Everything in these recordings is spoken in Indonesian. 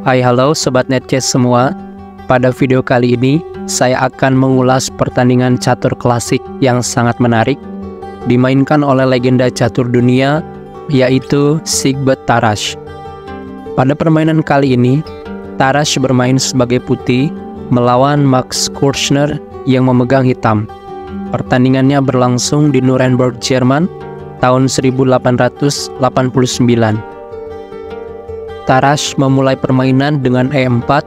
Hai halo Sobat Netcast semua. Pada video kali ini saya akan mengulas pertandingan catur klasik yang sangat menarik dimainkan oleh legenda catur dunia yaitu Siegbert Tarrasch. Pada permainan kali ini Tarrasch bermain sebagai putih melawan Max Kirchner yang memegang hitam. Pertandingannya berlangsung di Nuremberg, Jerman tahun 1889. Tarrasch memulai permainan dengan E4,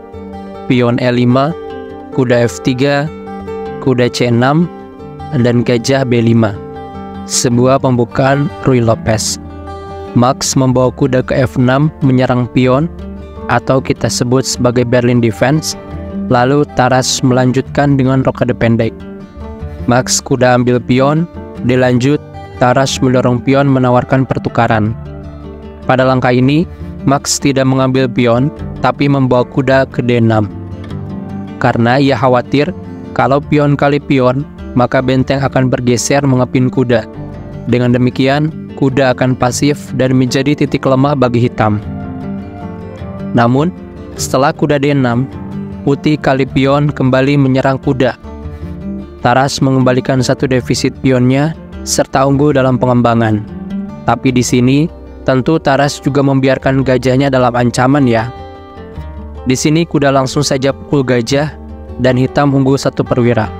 pion E5, kuda F3, kuda C6, dan gajah B5. Sebuah pembukaan Ruy Lopez. Max membawa kuda ke F6 menyerang pion, atau kita sebut sebagai Berlin Defense. Lalu Tarrasch melanjutkan dengan rokade pendek. Max kuda ambil pion, dilanjut Tarrasch mendorong pion menawarkan pertukaran. Pada langkah ini, Max tidak mengambil pion, tapi membawa kuda ke D6. Karena ia khawatir, kalau pion kali pion, maka benteng akan bergeser mengepin kuda. Dengan demikian, kuda akan pasif dan menjadi titik lemah bagi hitam. Namun, setelah kuda D6, putih kali pion kembali menyerang kuda. Tarrasch mengembalikan satu defisit pionnya, serta unggul dalam pengembangan. Tapi di sini, tentu Tarrasch juga membiarkan gajahnya dalam ancaman ya. Di sini kuda langsung saja pukul gajah dan hitam unggul satu perwira.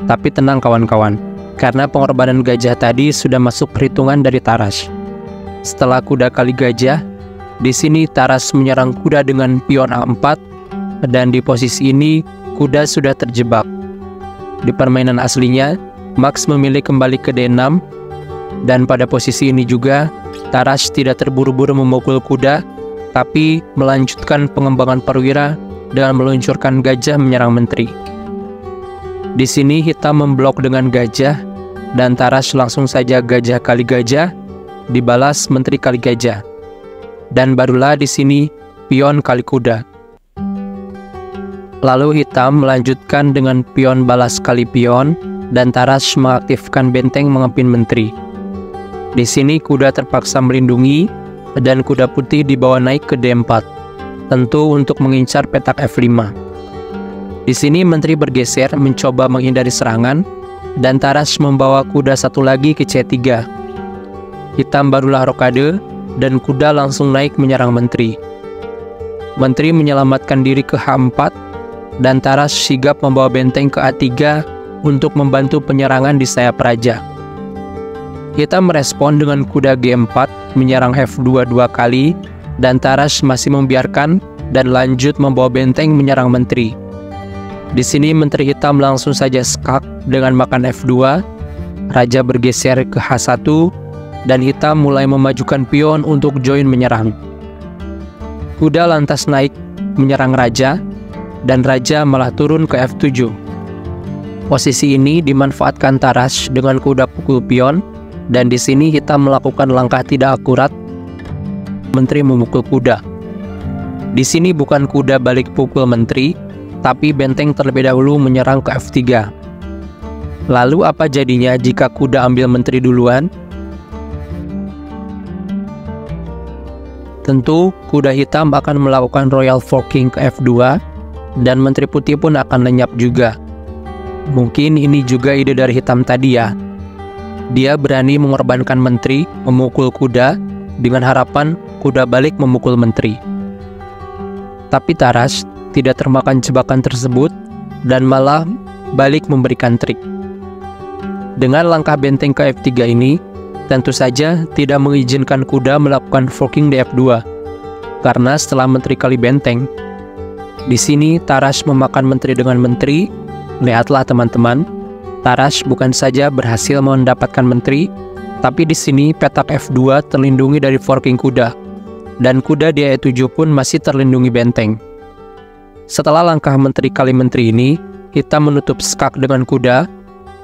Tapi tenang kawan-kawan, karena pengorbanan gajah tadi sudah masuk perhitungan dari Tarrasch. Setelah kuda kali gajah, di sini Tarrasch menyerang kuda dengan pion A4 dan di posisi ini kuda sudah terjebak. Di permainan aslinya, Max memilih kembali ke D6 dan pada posisi ini juga Tarrasch tidak terburu-buru memukul kuda, tapi melanjutkan pengembangan perwira dengan meluncurkan gajah menyerang menteri. Di sini hitam memblok dengan gajah, dan Tarrasch langsung saja gajah kali gajah, dibalas menteri kali gajah. Dan barulah di sini pion kali kuda. Lalu hitam melanjutkan dengan pion balas kali pion, dan Tarrasch mengaktifkan benteng mengepin menteri. Di sini kuda terpaksa melindungi dan kuda putih dibawa naik ke D4, tentu untuk mengincar petak F5. Di sini menteri bergeser mencoba menghindari serangan dan Tarrasch membawa kuda satu lagi ke C3. Hitam barulah rokade dan kuda langsung naik menyerang menteri. Menteri menyelamatkan diri ke H4 dan Tarrasch sigap membawa benteng ke A3 untuk membantu penyerangan di sayap raja. Hitam merespon dengan kuda G4 menyerang F2 dua kali dan Tarrasch masih membiarkan dan lanjut membawa benteng menyerang menteri. Di sini menteri hitam langsung saja skak dengan makan F2, raja bergeser ke H1 dan hitam mulai memajukan pion untuk join menyerang. Kuda lantas naik menyerang raja dan raja malah turun ke F7. Posisi ini dimanfaatkan Tarrasch dengan kuda pukul pion. Dan di sini hitam melakukan langkah tidak akurat, menteri memukul kuda. Di sini bukan kuda balik pukul menteri, tapi benteng terlebih dahulu menyerang ke F3. Lalu apa jadinya jika kuda ambil menteri duluan? Tentu kuda hitam akan melakukan royal forking ke F2, dan menteri putih pun akan lenyap juga. Mungkin ini juga ide dari hitam tadi ya. Dia berani mengorbankan menteri memukul kuda dengan harapan kuda balik memukul menteri. Tapi Tarrasch tidak termakan jebakan tersebut dan malah balik memberikan trik. Dengan langkah benteng ke F3 ini, tentu saja tidak mengizinkan kuda melakukan forking di F2 karena setelah menteri kali benteng. Di sini Tarrasch memakan menteri dengan menteri. Lihatlah teman-teman, Tarrasch bukan saja berhasil mendapatkan menteri, tapi di sini petak F2 terlindungi dari forking kuda, dan kuda di E7 pun masih terlindungi benteng. Setelah langkah menteri kali menteri ini, hitam menutup skak dengan kuda,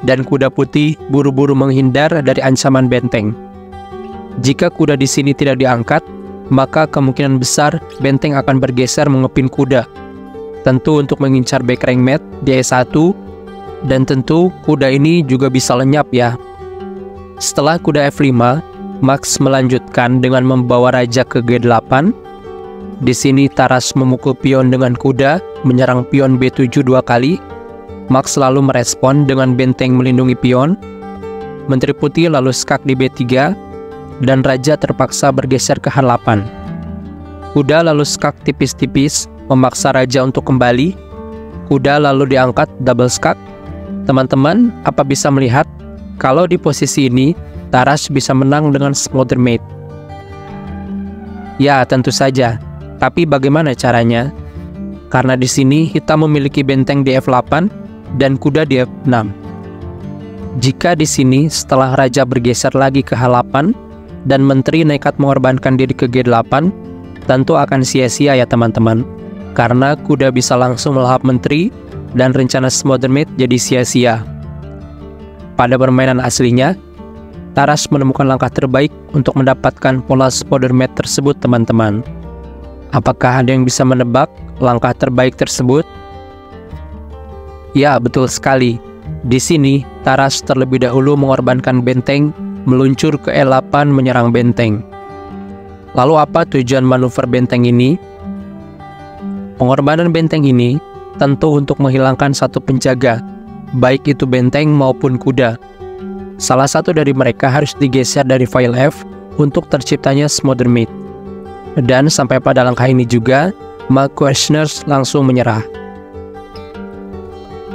dan kuda putih buru-buru menghindar dari ancaman benteng. Jika kuda di sini tidak diangkat, maka kemungkinan besar benteng akan bergeser mengepin kuda, tentu untuk mengincar back rank mat di E1. Dan tentu kuda ini juga bisa lenyap ya. Setelah kuda F5, Max melanjutkan dengan membawa raja ke G8, Di sini Taras memukul pion dengan kuda, menyerang pion B7 2 kali. Max lalu merespon dengan benteng melindungi pion. Menteri Putih lalu skak di B3, dan Raja terpaksa bergeser ke H8. Kuda lalu skak tipis-tipis, memaksa Raja untuk kembali. Kuda lalu diangkat double skak. Teman-teman, apa bisa melihat kalau di posisi ini Taras bisa menang dengan smother mate? Ya, tentu saja. Tapi bagaimana caranya? Karena di sini hitam memiliki benteng di F8 dan kuda di F6. Jika di sini setelah Raja bergeser lagi ke H8 dan menteri nekat mengorbankan diri ke G8, tentu akan sia-sia ya teman-teman. Karena kuda bisa langsung melahap menteri dan rencana smother mate jadi sia-sia. Pada permainan aslinya, Taras menemukan langkah terbaik untuk mendapatkan pola smother mate tersebut teman-teman. Apakah ada yang bisa menebak langkah terbaik tersebut? Ya, betul sekali. Di sini, Taras terlebih dahulu mengorbankan benteng, meluncur ke E8 menyerang benteng. Lalu apa tujuan manuver benteng ini? Pengorbanan benteng ini tentu untuk menghilangkan satu penjaga, baik itu benteng maupun kuda. Salah satu dari mereka harus digeser dari file F untuk terciptanya smother mate. Dan sampai pada langkah ini juga, Mark Questioners langsung menyerah.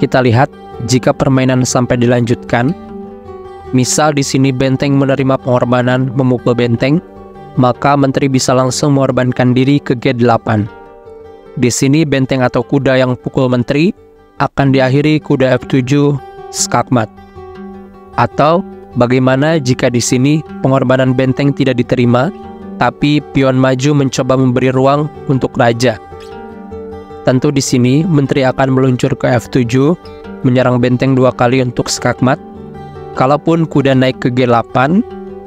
Kita lihat jika permainan sampai dilanjutkan. Misal di sini benteng menerima pengorbanan memukul benteng, maka menteri bisa langsung mengorbankan diri ke G8. Di sini benteng atau kuda yang pukul menteri akan diakhiri kuda F7 skakmat. Atau bagaimana jika di sini pengorbanan benteng tidak diterima, tapi pion maju mencoba memberi ruang untuk Raja. Tentu di sini menteri akan meluncur ke F7, menyerang benteng 2 kali untuk skakmat. Kalaupun kuda naik ke G8,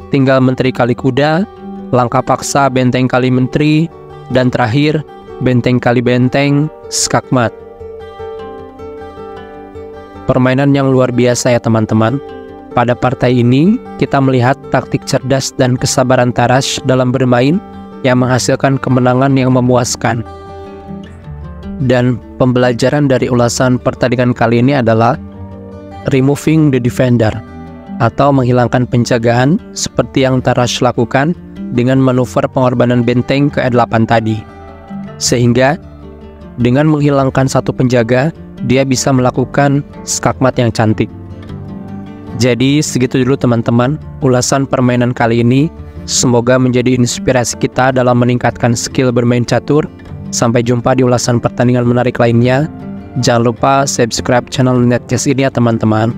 tinggal menteri kali kuda, langkah paksa benteng kali menteri, dan terakhir benteng kali benteng skakmat. Permainan yang luar biasa ya teman-teman. Pada partai ini, kita melihat taktik cerdas dan kesabaran Taras dalam bermain yang menghasilkan kemenangan yang memuaskan. Dan pembelajaran dari ulasan pertandingan kali ini adalah removing the defender, atau menghilangkan penjagaan seperti yang Taras lakukan dengan manuver pengorbanan benteng ke E8 tadi. Sehingga dengan menghilangkan satu penjaga, dia bisa melakukan skakmat yang cantik. Jadi segitu dulu teman-teman ulasan permainan kali ini. Semoga menjadi inspirasi kita dalam meningkatkan skill bermain catur. Sampai jumpa di ulasan pertandingan menarik lainnya. Jangan lupa subscribe channel Netchess ini ya teman-teman.